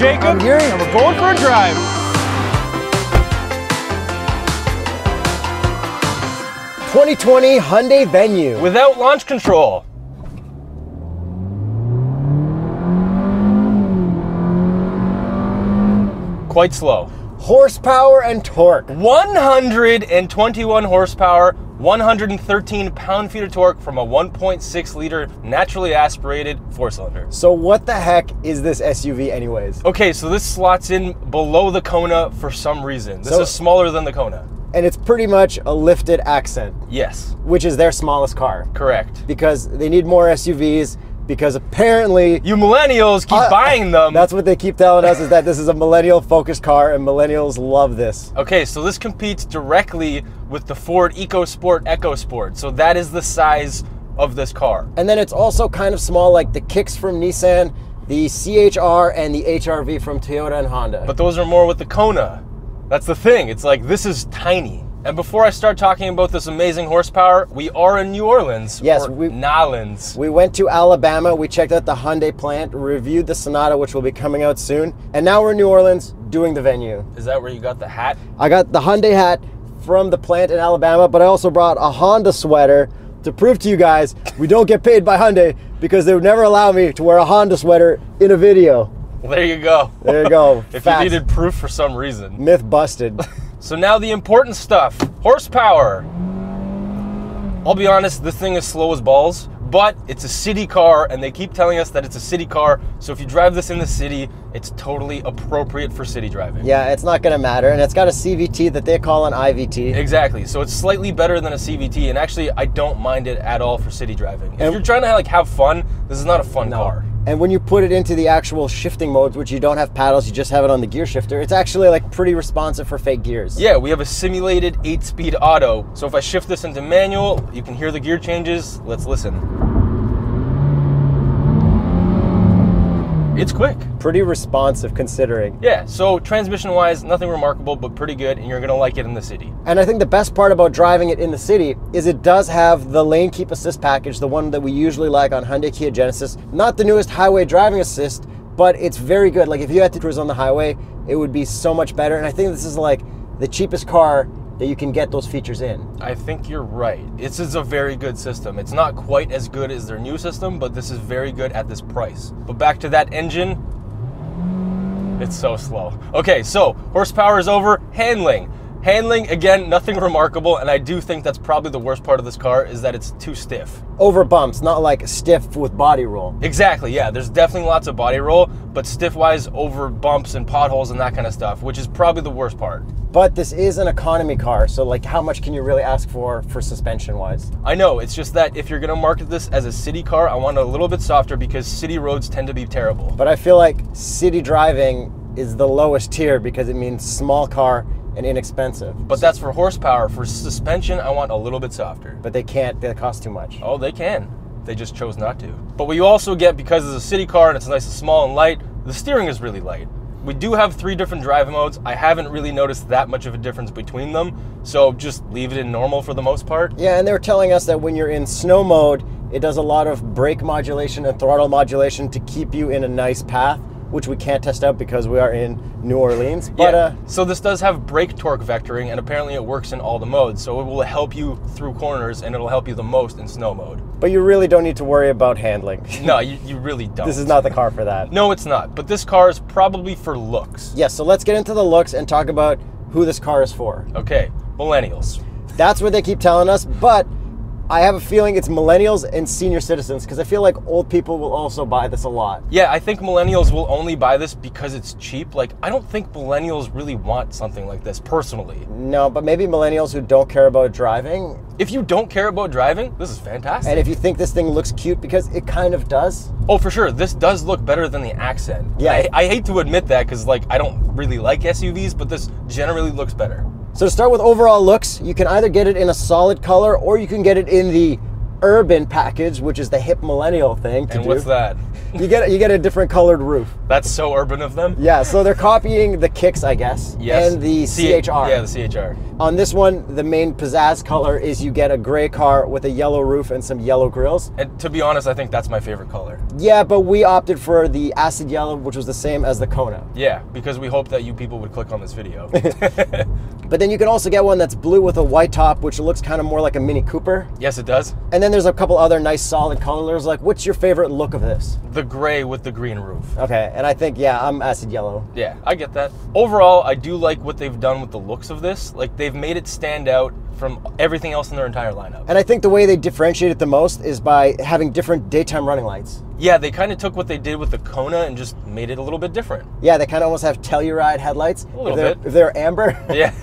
Jacob. I'm Yuri. And we're going for a drive. 2020 Hyundai Venue. Without launch control. Quite slow. Horsepower and torque. 121 horsepower, 113 pound-feet of torque from a 1.6 liter naturally aspirated four-cylinder. So what the heck is this SUV anyways? Okay, so this slots in below the Kona for some reason. This is smaller than the Kona. And it's pretty much a lifted accent. Yes. Which is their smallest car. Correct. Because they need more SUVs, because apparently you millennials keep buying them. That's what they keep telling us, is that this is a millennial focused car and millennials love this. Okay, so this competes directly with the Ford EcoSport. So that is the size of this car. And then it's also kind of small, like the Kicks from Nissan, the CHR, and the HRV from Toyota and Honda. But those are more with the Kona. That's the thing. It's like, this is tiny. And before I start talking about this amazing horsepower, we are in New Orleans. Yes, Nolans. We went to Alabama, we checked out the Hyundai plant, reviewed the Sonata, which will be coming out soon, and now we're in New Orleans doing the venue. Is that where you got the hat? I got the Hyundai hat from the plant in Alabama, but I also brought a Honda sweater to prove to you guys we don't get paid by Hyundai, because they would never allow me to wear a Honda sweater in a video. Well, there you go. There you go. If you needed proof for some reason. Myth busted. So now the important stuff, horsepower. I'll be honest, this thing is slow as balls, but it's a city car and they keep telling us that it's a city car. So if you drive this in the city, it's totally appropriate for city driving. Yeah, it's not gonna matter. And it's got a CVT that they call an IVT. Exactly, so it's slightly better than a CVT, and actually I don't mind it at all for city driving. If you're trying to have fun, this is not a fun car. And when you put it into the actual shifting modes, which you don't have paddles, you just have it on the gear shifter, it's actually like pretty responsive for fake gears. Yeah, we have a simulated 8-speed auto. So if I shift this into manual, you can hear the gear changes. Let's listen. It's quick. Pretty responsive considering. Yeah, so transmission-wise, nothing remarkable, but pretty good, and you're gonna like it in the city. And I think the best part about driving it in the city is it does have the lane keep assist package, the one that we usually like on Hyundai Kia Genesis. Not the newest highway driving assist, but it's very good. Like if you had to cruise on the highway, it would be so much better. And I think this is like the cheapest car that you can get those features in. I think you're right. This is a very good system. It's not quite as good as their new system, but this is very good at this price. But back to that engine, it's so slow. Okay, so horsepower is over. Handling. Handling, again, nothing remarkable, and I do think that's probably the worst part of this car is that it's too stiff. Over bumps, not like stiff with body roll. Exactly, yeah, there's definitely lots of body roll, but stiff-wise over bumps and potholes and that kind of stuff, which is probably the worst part. But this is an economy car, so like how much can you really ask for suspension-wise? I know, it's just that if you're gonna market this as a city car, I want it a little bit softer because city roads tend to be terrible. But I feel like city driving is the lowest tier because it means small car and inexpensive. But that's for horsepower. For suspension, I want a little bit softer. But they can't, they cost too much. Oh, they can. They just chose not to. But what you also get, because it's a city car and it's nice and small and light, the steering is really light. We do have 3 different drive modes. I haven't really noticed that much of a difference between them, so just leave it in normal for the most part. Yeah, and they were telling us that when you're in snow mode, it does a lot of brake modulation and throttle modulation to keep you in a nice path, which we can't test out because we are in New Orleans. But yeah. So this does have brake torque vectoring, and apparently it works in all the modes, so it will help you through corners, and it'll help you the most in snow mode. But you really don't need to worry about handling. No, you really don't. This is not the car for that. No, it's not. But this car is probably for looks. Yes, so let's get into the looks and talk about who this car is for. Okay, millennials. That's what they keep telling us, but I have a feeling it's millennials and senior citizens because I feel like old people will also buy this a lot. Yeah, I think millennials will only buy this because it's cheap. Like, I don't think millennials really want something like this, personally. No, but maybe millennials who don't care about driving. If you don't care about driving, this is fantastic. And if you think this thing looks cute, because it kind of does. Oh, for sure. This does look better than the Accent. Yeah. I hate to admit that because, like, I don't really like SUVs, but this generally looks better. So to start with overall looks, you can either get it in a solid color or you can get it in the urban package, which is the hip millennial thing to do. And what's that? You get a different colored roof. That's so urban of them. Yeah, so they're copying the Kicks, I guess. Yes. And the CHR. Yeah, the CHR. On this one, the main pizzazz color is you get a gray car with a yellow roof and some yellow grills. And to be honest, I think that's my favorite color. Yeah, but we opted for the acid yellow, which was the same as the Kona. Yeah, because we hope that you people would click on this video. But then you can also get one that's blue with a white top, which looks kind of more like a Mini Cooper. Yes, it does. And then there's a couple other nice solid colors. Like, what's your favorite look of this? The gray with the green roof. Okay, and I think, yeah, I'm acid yellow. Yeah, I get that. Overall, I do like what they've done with the looks of this. Like, they've made it stand out from everything else in their entire lineup. And I think the way they differentiate it the most is by having different daytime running lights. Yeah, they kind of took what they did with the Kona and just made it a little bit different. Yeah, they kind of almost have Telluride headlights. A little bit. If they're amber. Yeah,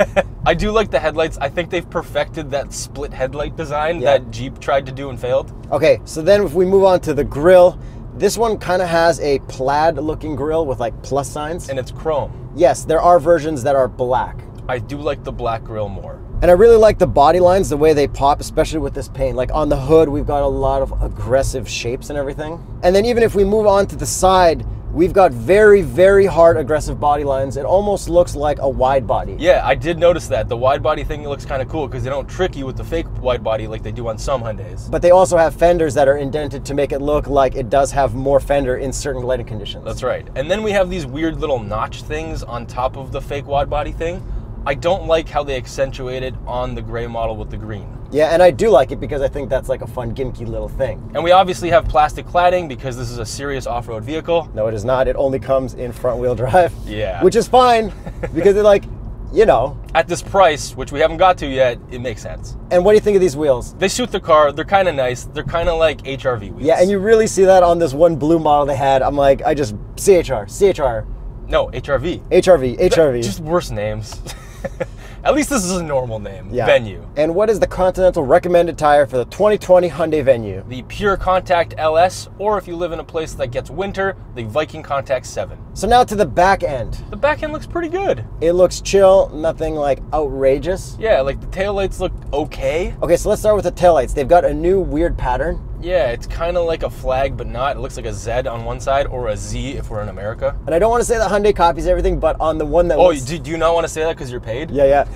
I do like the headlights. I think they've perfected that split headlight design Yeah. that Jeep tried to do and failed. Okay, so then if we move on to the grille, this one kind of has a plaid looking grille with like plus signs. And it's chrome. Yes, there are versions that are black. I do like the black grille more. And I really like the body lines, the way they pop, especially with this paint. Like on the hood, we've got a lot of aggressive shapes and everything. And then even if we move on to the side, we've got very, very hard aggressive body lines. It almost looks like a wide body. Yeah, I did notice that. The wide body thing looks kind of cool because they don't trick you with the fake wide body like they do on some Hyundais. But they also have fenders that are indented to make it look like it does have more fender in certain lighting conditions. That's right. And then we have these weird little notch things on top of the fake wide body thing. I don't like how they accentuate it on the gray model with the green. Yeah, and I do like it because I think that's like a fun gimmicky little thing. And we obviously have plastic cladding because this is a serious off-road vehicle. No, it is not. It only comes in front wheel drive. Yeah. Which is fine because it like, you know. At this price, which we haven't got to yet, it makes sense. And what do you think of these wheels? They suit the car. They're kind of nice. They're kind of like HRV wheels. Yeah, and you really see that on this one blue model they had. I'm like, I just, CHR. No, HRV. HRV. Just worse names. At least this is a normal name. Yeah. Venue. And what is the Continental recommended tire for the 2020 Hyundai Venue? The Pure Contact LS, or if you live in a place that gets winter, the Viking Contact 7. So now to the back end. The back end looks pretty good. It looks chill, nothing like outrageous. Yeah, like the taillights look okay. Okay, so let's start with the taillights. They've got a new weird pattern. Yeah, it's kind of like a flag, but not. It looks like a Z on one side, or a Z if we're in America. And I don't want to say that Hyundai copies everything, but on the one that Oh, looks... do you not want to say that because you're paid? Yeah.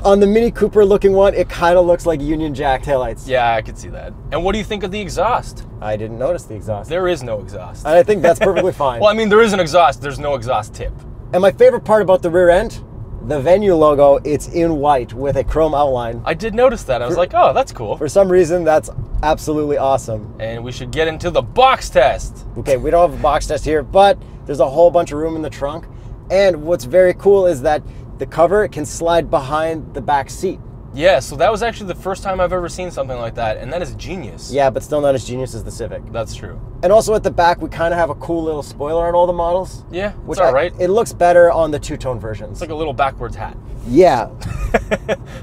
On the Mini Cooper looking one, it kind of looks like Union Jack taillights. Yeah, I could see that. And what do you think of the exhaust? I didn't notice the exhaust. There is no exhaust. And I think that's perfectly fine. Well, I mean, there is an exhaust. There's no exhaust tip. And my favorite part about the rear end, the Venue logo, it's in white with a chrome outline. I did notice that. I was like, oh, that's cool. For some reason, that's absolutely awesome. And we should get into the box test. Okay, we don't have a box test here, but there's a whole bunch of room in the trunk. And what's very cool is that the cover can slide behind the back seat. Yeah, so that was actually the first time I've ever seen something like that, and that is genius. Yeah, but still not as genius as the Civic. That's true. And also at the back, we kind of have a cool little spoiler on all the models. Yeah, Which it's all right. It looks better on the two-tone versions. It's like a little backwards hat. Yeah.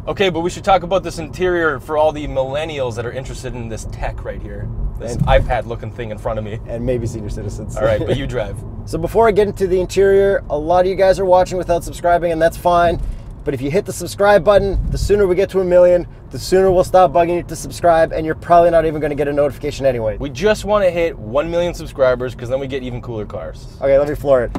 Okay, but we should talk about this interior for all the millennials that are interested in this tech right here. This iPad-looking thing in front of me. And maybe senior citizens. All right, but you drive. So before I get into the interior, a lot of you guys are watching without subscribing, and that's fine. But if you hit the subscribe button, the sooner we get to 1 million, the sooner we'll stop bugging you to subscribe, and you're probably not even going to get a notification anyway. We just want to hit 1 million subscribers because then we get even cooler cars. Okay, let me floor it.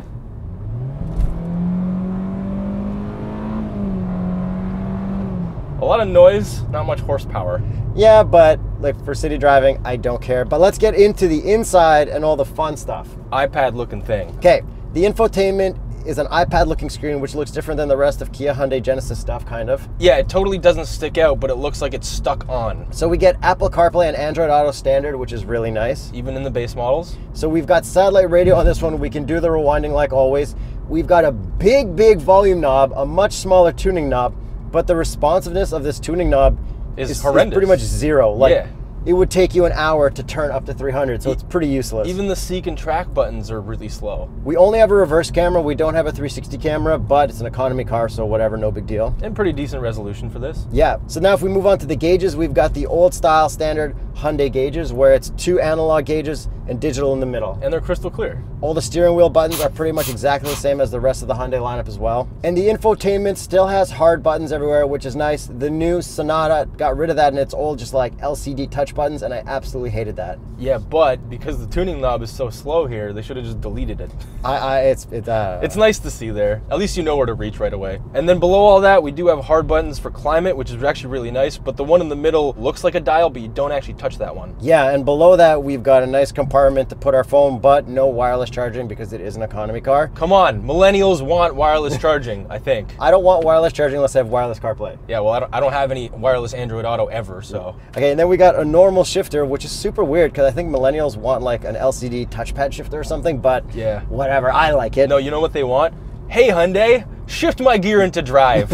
A lot of noise, not much horsepower. Yeah, but like for city driving, I don't care. But let's get into the inside and all the fun stuff. iPad-looking thing. Okay, the infotainment is an iPad-looking screen, which looks different than the rest of Kia, Hyundai, Genesis stuff, kind of. Yeah, it totally doesn't stick out, but it looks like it's stuck on. So we get Apple CarPlay and Android Auto standard, which is really nice. Even in the base models. So we've got satellite radio on this one. We can do the rewinding like always. We've got a big volume knob, a much smaller tuning knob, but the responsiveness of this tuning knob is horrendous. Pretty much zero. Like, yeah. It would take you an hour to turn up to 300, so it's pretty useless. Even the seek and track buttons are really slow. We only have a reverse camera. We don't have a 360 camera, but it's an economy car, so whatever, no big deal. And pretty decent resolution for this. Yeah, so now if we move on to the gauges, we've got the old style standard Hyundai gauges where it's 2 analog gauges and digital in the middle. And they're crystal clear. All the steering wheel buttons are pretty much exactly the same as the rest of the Hyundai lineup as well. And the infotainment still has hard buttons everywhere, which is nice. The new Sonata got rid of that, and it's all just like LCD touch buttons, and I absolutely hated that. Yeah, but because the tuning knob is so slow here, they should have just deleted it. It's nice to see there. At least you know where to reach right away. And then below all that, we do have hard buttons for climate, which is actually really nice, but the one in the middle looks like a dial, but you don't actually touch that one. Yeah, and below that, we've got a nice compartment to put our phone, but no wireless charging because it is an economy car. Come on, millennials want wireless charging, I think. I don't want wireless charging unless I have wireless CarPlay. Yeah, well, I don't have any wireless Android Auto ever, so. Okay, and then we got a normal shifter, which is super weird because I think millennials want like an LCD touchpad shifter or something, but Yeah. whatever, I like it. No, you know what they want? Hey, Hyundai, shift my gear into drive.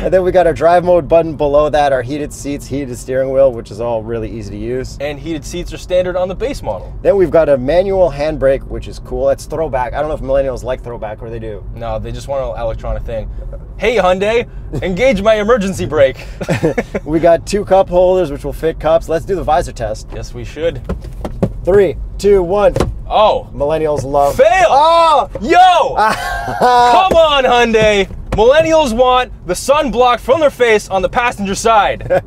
And then we got our drive mode button below that, our heated seats, heated steering wheel, which is all really easy to use. And heated seats are standard on the base model. Then we've got a manual handbrake, which is cool. It's throwback. I don't know if millennials like throwback or they do. No, they just want an electronic thing. Hey, Hyundai, engage my emergency brake. We got 2 cup holders, which will fit cups. Let's do the visor test. Yes, we should. 3, 2, 1. Oh, Millennials love. fail! Oh! Yo! Come on, Hyundai! Millennials want the sun blocked from their face on the passenger side.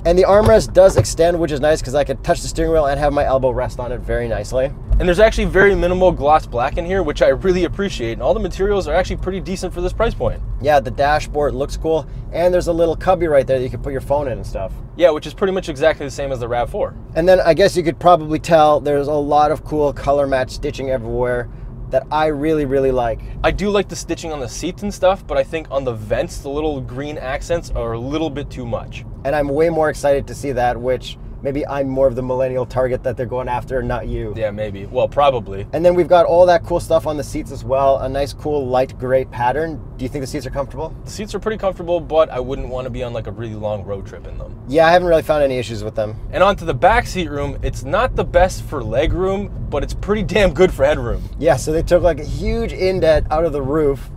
And the armrest does extend, which is nice because I could touch the steering wheel and have my elbow rest on it very nicely. And there's actually very minimal gloss black in here, which I really appreciate. And all the materials are actually pretty decent for this price point. Yeah, the dashboard looks cool. And there's a little cubby right there that you can put your phone in and stuff. Yeah, which is pretty much exactly the same as the RAV4. And then I guess you could probably tell there's a lot of cool color match stitching everywhere that I really, really like. I do like the stitching on the seats and stuff, but I think on the vents, the little green accents are a little bit too much. And I'm way more excited to see that, which maybe I'm more of the millennial target that they're going after, not you. Yeah, maybe. Well, probably. And then we've got all that cool stuff on the seats as well. A nice, cool, light gray pattern. Do you think the seats are comfortable? The seats are pretty comfortable, but I wouldn't want to be on like a really long road trip in them. Yeah, I haven't really found any issues with them. And onto the back seat room, it's not the best for leg room, but it's pretty damn good for headroom. Yeah, so they took like a huge indent out of the roof,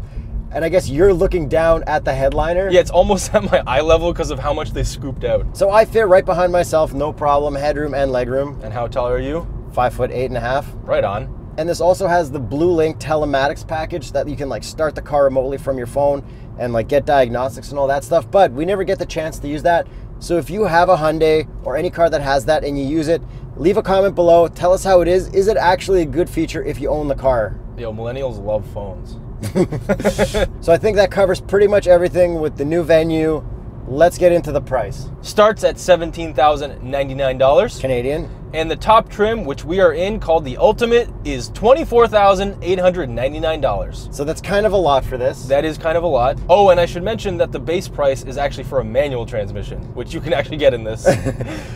and I guess you're looking down at the headliner. Yeah, it's almost at my eye level because of how much they scooped out. So I fit right behind myself, no problem, headroom and legroom. And how tall are you? 5'8.5". Right on. And this also has the BlueLink telematics package that you can like start the car remotely from your phone and like get diagnostics and all that stuff, but we never get the chance to use that. So if you have a Hyundai or any car that has that and you use it, leave a comment below, tell us how it is. Is it actually a good feature if you own the car? Yo, millennials love phones. So I think that covers pretty much everything with the new Venue. Let's get into the price. Starts at $17,099. Canadian. And the top trim, which we are in, called the Ultimate, is $24,899. So that's kind of a lot for this. That is kind of a lot. Oh, and I should mention that the base price is actually for a manual transmission, which you can actually get in this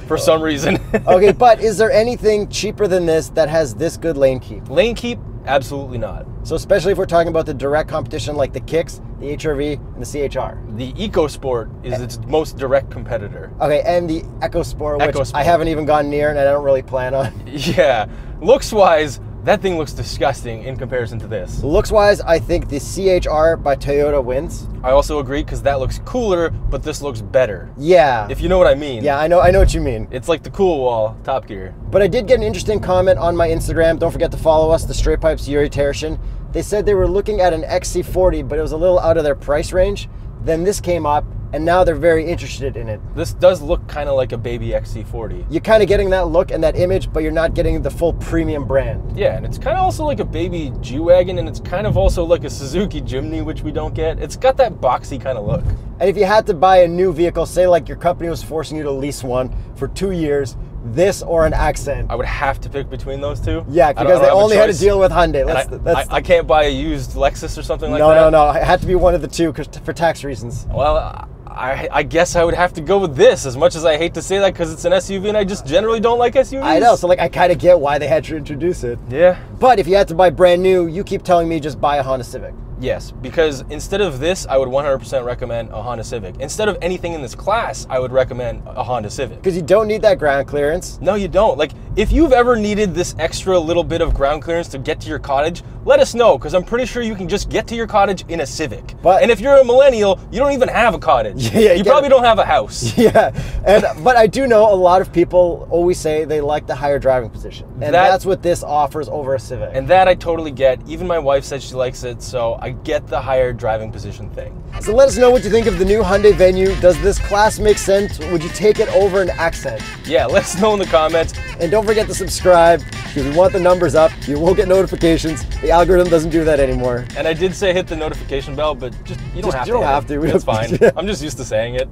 for some reason. Okay, but is there anything cheaper than this that has this good lane keep? Lane keep? Absolutely not. So especially if we're talking about the direct competition like the Kicks, the HR-V, and the CHR. The EcoSport is its most direct competitor. Okay, and the EcoSport, which EcoSport. I haven't even gone near and I don't really plan on. Yeah, looks-wise, that thing looks disgusting in comparison to this. Looks-wise, I think the CHR by Toyota wins. I also agree because that looks cooler, but this looks better. Yeah. If you know what I mean. Yeah, I know what you mean. It's like the Cool Wall Top Gear. But I did get an interesting comment on my Instagram. Don't forget to follow us, the Straight Pipes Yuri Tershin. They said they were looking at an XC40, but it was a little out of their price range. Then this came up, and now they're very interested in it. This does look kind of like a baby XC40. You're kind of getting that look and that image, but you're not getting the full premium brand. Yeah, and it's kind of also like a baby G-Wagon, and it's kind of also like a Suzuki Jimny, which we don't get. It's got that boxy kind of look. And if you had to buy a new vehicle, say like your company was forcing you to lease one for 2 years, this or an Accent. I would have to pick between those two. Yeah, because they only had to deal with Hyundai. I can't buy a used Lexus or something like that. No. It had to be one of the two for tax reasons. Well, I guess I would have to go with this, as much as I hate to say that because it's an SUV and I just generally don't like SUVs. I know, so like I kind of get why they had to introduce it. Yeah. But if you had to buy brand new, you keep telling me just buy a Honda Civic. Yes, because instead of this, I would 100% recommend a Honda Civic. Instead of anything in this class, I would recommend a Honda Civic. Because you don't need that ground clearance. No, you don't. Like, if you've ever needed this extra little bit of ground clearance to get to your cottage, let us know, because I'm pretty sure you can just get to your cottage in a Civic. And if you're a millennial, you don't even have a cottage. Yeah, you probably don't have a house. Yeah, but I do know a lot of people always say they like the higher driving position. And that's what this offers over a Civic. And that I totally get. Even my wife said she likes it, so I get the higher driving position thing. So let us know what you think of the new Hyundai Venue. Does this class make sense? Would you take it over an Accent? Yeah, let us know in the comments. And don't forget to subscribe, because we want the numbers up. You won't get notifications. The algorithm doesn't do that anymore. And I did say hit the notification bell, but you don't have to. You don't have to. It's fine. I'm just used to saying it.